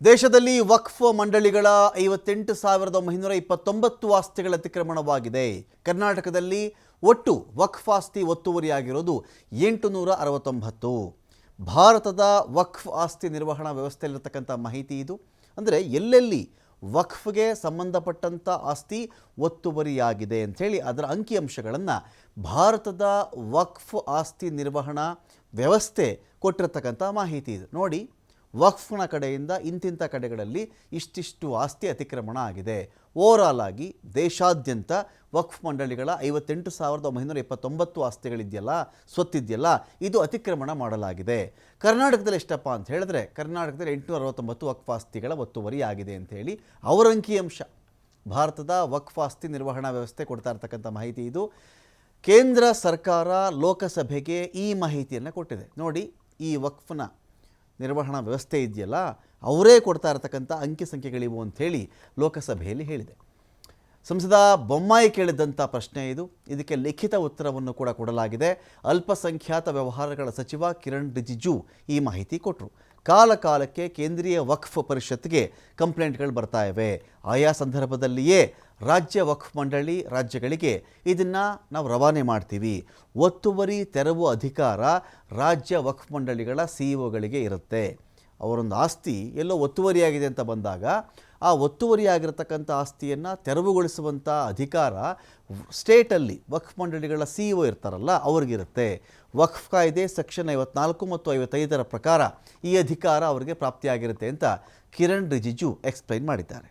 ದೇಶದಲ್ಲಿ ವಕ್ಫ್ ಮಂಡಳಿಗಳ 58,929 ಆಸ್ತಿಗಳ ಅತಿಕ್ರಮಣವಾಗಿದೆ. ಕರ್ನಾಟಕದಲ್ಲಿ ಒಟ್ಟು ವಕ್ಫ್ ಆಸ್ತಿ ಒತ್ತುವರಿಯಾಗಿರೋದು 869. ಭಾರತದ ವಕ್ಫ್ ಆಸ್ತಿ ನಿರ್ವಹಣಾ ವ್ಯವಸ್ಥೆಯಲ್ಲಿರತಕ್ಕಂಥ ಮಾಹಿತಿ ಇದು. ಅಂದರೆ ಎಲ್ಲೆಲ್ಲಿ ವಕ್ಫ್ಗೆ ಸಂಬಂಧಪಟ್ಟಂಥ ಆಸ್ತಿ ಒತ್ತುವರಿಯಾಗಿದೆ ಅಂಥೇಳಿ ಅದರ ಅಂಕಿಅಂಶಗಳನ್ನು ಭಾರತದ ವಕ್ಫ್ ಆಸ್ತಿ ನಿರ್ವಹಣಾ ವ್ಯವಸ್ಥೆ ಕೊಟ್ಟಿರತಕ್ಕಂಥ ಮಾಹಿತಿ ಇದು. ನೋಡಿ, ವಕ್ಫ್ನ ಕಡೆಯಿಂದ ಇಂತಿಂಥ ಕಡೆಗಳಲ್ಲಿ ಇಷ್ಟಿಷ್ಟು ಆಸ್ತಿ ಅತಿಕ್ರಮಣ ಆಗಿದೆ. ಓವರಾಲ್ ಆಗಿ ದೇಶಾದ್ಯಂತ ವಕ್ಫ್ ಮಂಡಳಿಗಳ 58,929 ಆಸ್ತಿಗಳಿದೆಯಲ್ಲ, ಸ್ವತ್ತಿದೆಯಲ್ಲ, ಇದು ಅತಿಕ್ರಮಣ ಮಾಡಲಾಗಿದೆ. ಕರ್ನಾಟಕದಲ್ಲಿ ಎಷ್ಟಪ್ಪ ಅಂತ ಹೇಳಿದ್ರೆ, ಕರ್ನಾಟಕದಲ್ಲಿ 869 ವಕ್ಫ್ ಆಸ್ತಿಗಳ ಒತ್ತುವರಿ ಆಗಿದೆ ಅಂಥೇಳಿ ಅವರ ಅಂಕಿಅಂಶ. ಭಾರತದ ವಕ್ಫ್ ಆಸ್ತಿ ನಿರ್ವಹಣಾ ವ್ಯವಸ್ಥೆ ಕೊಡ್ತಾ ಇರ್ತಕ್ಕಂಥ ಮಾಹಿತಿ ಇದು. ಕೇಂದ್ರ ಸರ್ಕಾರ ಲೋಕಸಭೆಗೆ ಈ ಮಾಹಿತಿಯನ್ನು ಕೊಟ್ಟಿದೆ. ನೋಡಿ, ಈ ವಕ್ಫ್ನ ನಿರ್ವಹಣಾ ವ್ಯವಸ್ಥೆ ಇದೆಯಲ್ಲ, ಅವರೇ ಕೊಡ್ತಾ ಇರತಕ್ಕಂಥ ಅಂಕಿ ಸಂಖ್ಯೆಗಳಿವು ಅಂಥೇಳಿ ಲೋಕಸಭೆಯಲ್ಲಿ ಹೇಳಿದೆ. ಸಂಸದ ಬೊಮ್ಮಾಯಿ ಕೇಳಿದಂಥ ಪ್ರಶ್ನೆ ಇದು. ಇದಕ್ಕೆ ಲಿಖಿತ ಉತ್ತರವನ್ನು ಕೂಡ ಕೊಡಲಾಗಿದೆ. ಅಲ್ಪಸಂಖ್ಯಾತ ವ್ಯವಹಾರಗಳ ಸಚಿವ ಕಿರಣ್ ರಿಜಿಜು ಈ ಮಾಹಿತಿ ಕೊಟ್ಟರು. ಕಾಲಕಾಲಕ್ಕೆ ಕೇಂದ್ರೀಯ ವಕ್ಫ್ ಪರಿಷತ್ಗೆ ಕಂಪ್ಲೇಂಟ್ಗಳು ಬರ್ತಾ ಇವೆ. ಆಯಾ ಸಂದರ್ಭದಲ್ಲಿಯೇ ರಾಜ್ಯ ವಕ್ಫ್ ಮಂಡಳಿ ರಾಜ್ಯಗಳಿಗೆ ಇದನ್ನು ನಾವು ರವಾನೆ ಮಾಡ್ತೀವಿ. ಒತ್ತುವರಿ ತೆರವು ಅಧಿಕಾರ ರಾಜ್ಯ ವಕ್ಫ್ ಮಂಡಳಿಗಳ ಸಿಇಒಗಳಿಗೆ ಇರುತ್ತೆ. ಅವರೊಂದು ಆಸ್ತಿ ಎಲ್ಲೋ ಒತ್ತುವರಿಯಾಗಿದೆ ಅಂತ ಬಂದಾಗ ಆ ಒತ್ತುವರಿಯಾಗಿರ್ತಕ್ಕಂಥ ಆಸ್ತಿಯನ್ನು ತೆರವುಗೊಳಿಸುವಂಥ ಅಧಿಕಾರ ಸ್ಟೇಟಲ್ಲಿ ವಕ್ಫ್ ಮಂಡಳಿಗಳ ಸಿಇಒ ಇರ್ತಾರಲ್ಲ ಅವ್ರಿಗಿರುತ್ತೆ. ವಕ್ಫ್ ಕಾಯ್ದೆ ಸೆಕ್ಷನ್ 54 ಮತ್ತು 55 ಪ್ರಕಾರ ಈ ಅಧಿಕಾರ ಅವರಿಗೆ ಪ್ರಾಪ್ತಿಯಾಗಿರುತ್ತೆ ಅಂತ ಕಿರಣ್ ರಿಜಿಜು ಎಕ್ಸ್ಪ್ಲೈನ್ ಮಾಡಿದ್ದಾರೆ.